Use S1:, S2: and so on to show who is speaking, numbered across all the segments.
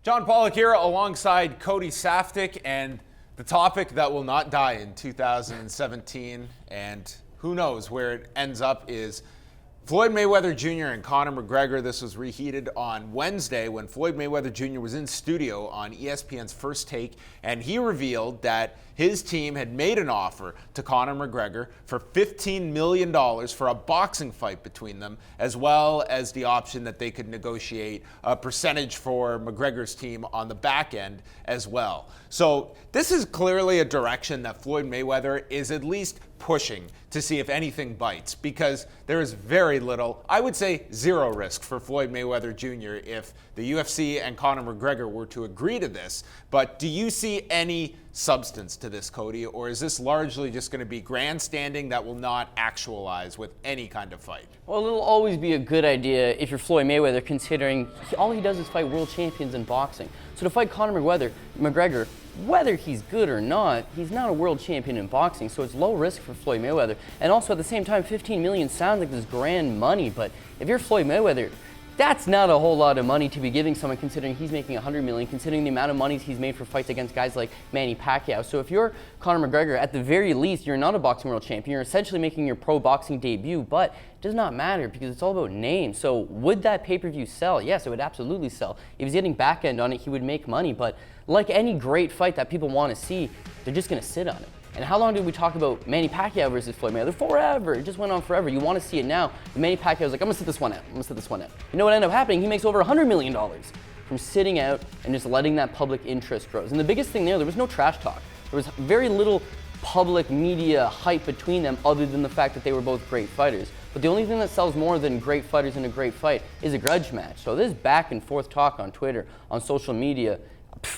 S1: John Pollock here alongside Cody Saftik, and the topic that will not die in 2017, and who knows where it ends up, is Floyd Mayweather Jr. and Conor McGregor. This was reheated on Wednesday when Floyd Mayweather Jr. was in studio on ESPN's First Take, and he revealed that his team had made an offer to Conor McGregor for $15 million for a boxing fight between them, as well as the option that they could negotiate a percentage for McGregor's team on the back end as well. So this is clearly a direction that Floyd Mayweather is at least pushing to see if anything bites, because there is very little, I would say zero risk for Floyd Mayweather Jr. if the UFC and Conor McGregor were to agree to this. But do you see any substance to this, Cody, or is this largely just going to be grandstanding that will not actualize with any kind of fight?
S2: Well, it'll always be a good idea if you're Floyd Mayweather, considering all he does is fight world champions in boxing. So to fight Conor McGregor, whether he's good or not, he's not a world champion in boxing, so it's low risk for Floyd Mayweather. And also at the same time, $15 million sounds like this grand money, but if you're Floyd Mayweather, that's not a whole lot of money to be giving someone, considering he's making $100 million, considering the amount of money he's made for fights against guys like Manny Pacquiao. So if you're Conor McGregor, at the very least, you're not a boxing world champion. You're essentially making your pro boxing debut, but it does not matter because it's all about name. So would that pay-per-view sell? Yes, it would absolutely sell. If he's getting back end on it, he would make money. But like any great fight that people want to see, they're just going to sit on it. And how long did we talk about Manny Pacquiao versus Floyd Mayweather? Forever. It just went on forever. You want to see it now. But Manny Pacquiao was like, I'm going to sit this one out. I'm going to sit this one out. You know what ended up happening? He makes over $100 million from sitting out and just letting that public interest grow. And the biggest thing there was no trash talk. There was very little public media hype between them other than the fact that they were both great fighters. But the only thing that sells more than great fighters in a great fight is a grudge match. So this back and forth talk on Twitter, on social media,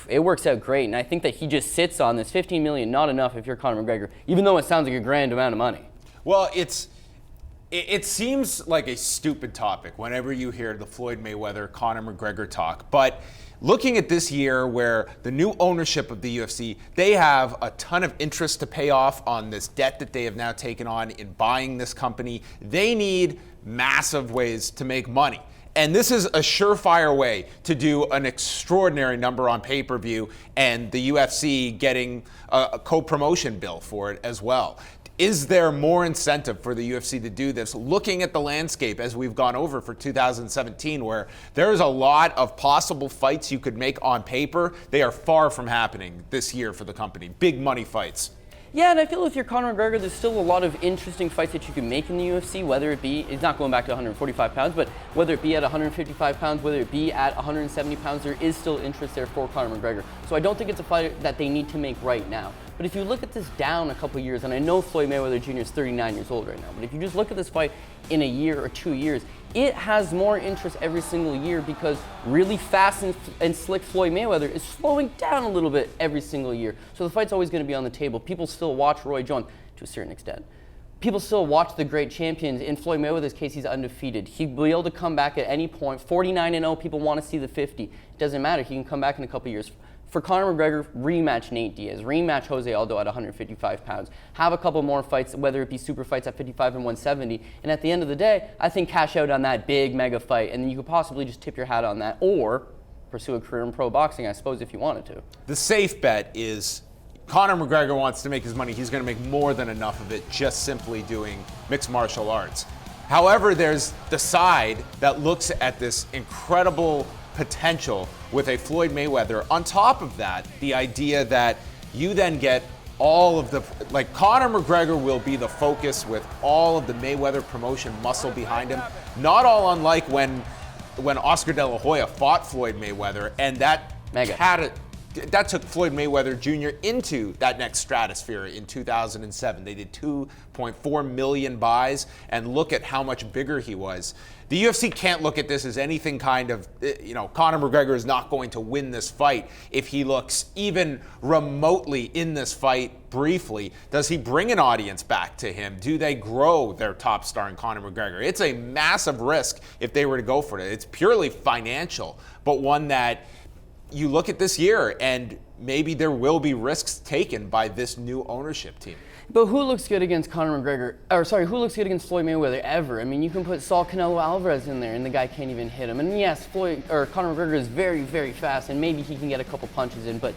S2: it works out great, and I think that he just sits on this $15 million, not enough if you're Conor McGregor, even though it sounds like a grand amount of money.
S1: Well, it seems like a stupid topic whenever you hear the Floyd Mayweather, Conor McGregor talk, but looking at this year where the new ownership of the UFC, they have a ton of interest to pay off on this debt that they have now taken on in buying this company. They need massive ways to make money. And this is a surefire way to do an extraordinary number on pay-per-view, and the UFC getting a co-promotion bill for it as well. Is there more incentive for the UFC to do this, looking at the landscape as we've gone over for 2017, where there's a lot of possible fights you could make on paper? They are far from happening this year for the company. Big money fights.
S2: Yeah, and I feel if you're Conor McGregor, there's still a lot of interesting fights that you can make in the UFC, whether it be, it's not going back to 145 pounds, but whether it be at 155 pounds, whether it be at 170 pounds, there is still interest there for Conor McGregor. So I don't think it's a fight that they need to make right now. But if you look at this down a couple years, and I know Floyd Mayweather Jr. is 39 years old right now, but if you just look at this fight in a year or 2 years, it has more interest every single year because really fast and slick Floyd Mayweather is slowing down a little bit every single year. So the fight's always going to be on the table. People still watch Roy Jones to a certain extent. People still watch the great champions. In Floyd Mayweather's case, he's undefeated. He'll be able to come back at any point. 49-0, people want to see the 50. It doesn't matter. He can come back in a couple years. For Conor McGregor, rematch Nate Diaz, rematch Jose Aldo at 155 pounds, have a couple more fights, whether it be super fights at 55 and 170, and at the end of the day, I think cash out on that big mega fight, and then you could possibly just tip your hat on that, or pursue a career in pro boxing, I suppose, if you wanted to.
S1: The safe bet is Conor McGregor wants to make his money. He's going to make more than enough of it just simply doing mixed martial arts. However, there's the side that looks at this incredible potential with a Floyd Mayweather. On top of that, the idea that you then get all of the, like, Conor McGregor will be the focus with all of the Mayweather promotion muscle behind him. Not all unlike when Oscar De La Hoya fought Floyd Mayweather, and that took Floyd Mayweather Jr. into that next stratosphere in 2007. They did 2.4 million buys, and look at how much bigger he was. The UFC can't look at this as anything kind of, Conor McGregor is not going to win this fight if he looks even remotely in this fight briefly. Does he bring an audience back to him? Do they grow their top star in Conor McGregor? It's a massive risk if they were to go for it. It's purely financial, but one that you look at this year and maybe there will be risks taken by this new ownership team.
S2: But who looks good against Conor McGregor? Or sorry, who looks good against Floyd Mayweather ever? I mean, you can put Saul Canelo Alvarez in there, and the guy can't even hit him. And yes, Conor McGregor is very, very fast, and maybe he can get a couple punches in, but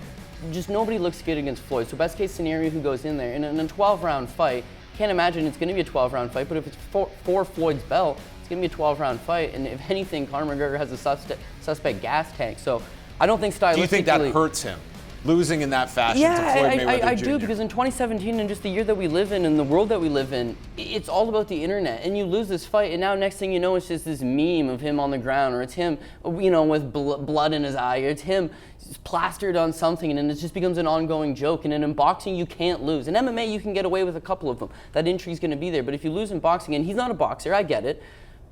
S2: just nobody looks good against Floyd. So best case scenario, who goes in there in a 12-round fight? Can't imagine it's going to be a 12-round fight, but if it's for Floyd's belt, it's going to be a 12-round fight. And if anything, Conor McGregor has a suspect gas tank. So I don't think stylistically.
S1: Do you think that hurts him? Losing in that fashion to Floyd Mayweather Jr.?
S2: I do, because in 2017 and just the year that we live in and the world that we live in, it's all about the internet. And you lose this fight, and now next thing you know, it's just this meme of him on the ground, or it's him, with blood in his eye, or it's him plastered on something, and then it just becomes an ongoing joke. And in boxing, you can't lose. In MMA, you can get away with a couple of them. That intrigue is going to be there. But if you lose in boxing, and he's not a boxer, I get it,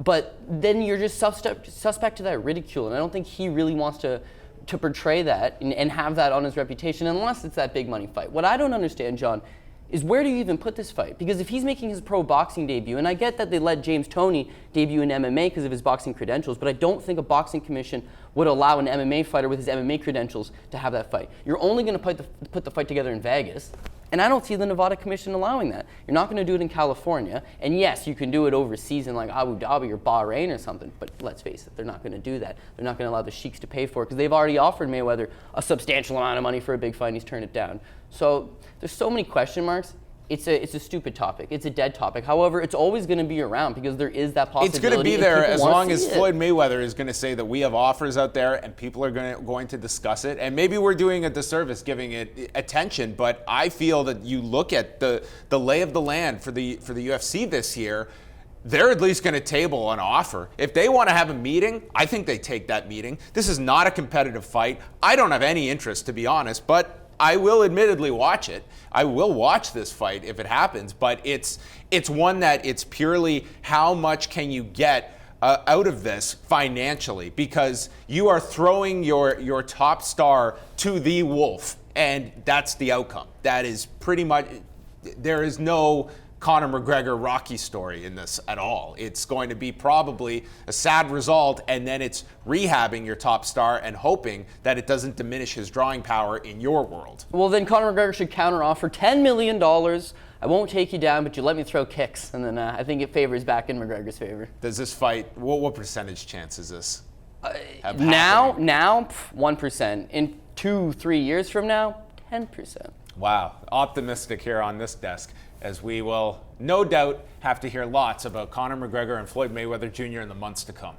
S2: but then you're just suspect to that ridicule. And I don't think he really wants to portray that and have that on his reputation, unless it's that big money fight. What I don't understand, John, is where do you even put this fight? Because if he's making his pro boxing debut, and I get that they let James Toney debut in MMA because of his boxing credentials, but I don't think a boxing commission would allow an MMA fighter with his MMA credentials to have that fight. You're only going to put the fight together in Vegas, and I don't see the Nevada Commission allowing that. You're not going to do it in California, and yes, you can do it overseas in like Abu Dhabi or Bahrain or something, but let's face it, they're not going to do that. They're not going to allow the sheiks to pay for it, because they've already offered Mayweather a substantial amount of money for a big fight, and he's turned it down. So there's so many question marks. It's a stupid topic. It's a dead topic. However, it's always going to be around, because there is that possibility.
S1: It's going to be there as long as Floyd Mayweather is going to say that we have offers out there and people are going to discuss it. And maybe we're doing a disservice giving it attention, but I feel that you look at the lay of the land for the UFC this year, they're at least going to table an offer. If they want to have a meeting, I think they take that meeting. This is not a competitive fight. I don't have any interest, to be honest, but I will admittedly watch it. I will watch this fight if it happens, but it's one that it's purely how much can you get out of this financially, because you are throwing your top star to the wolf, and that's the outcome. That is pretty much, there is no Conor McGregor Rocky story in this at all. It's going to be probably a sad result, and then it's rehabbing your top star and hoping that it doesn't diminish his drawing power in your world.
S2: Well, then Conor McGregor should counteroffer $10 million. I won't take you down, but you let me throw kicks, and then I think it favors back in McGregor's favor.
S1: Does this fight, what percentage chance is this?
S2: Now, 1%. In 2-3 years from now, 10%.
S1: Wow, optimistic here on this desk, as we will no doubt have to hear lots about Conor McGregor and Floyd Mayweather Jr. in the months to come.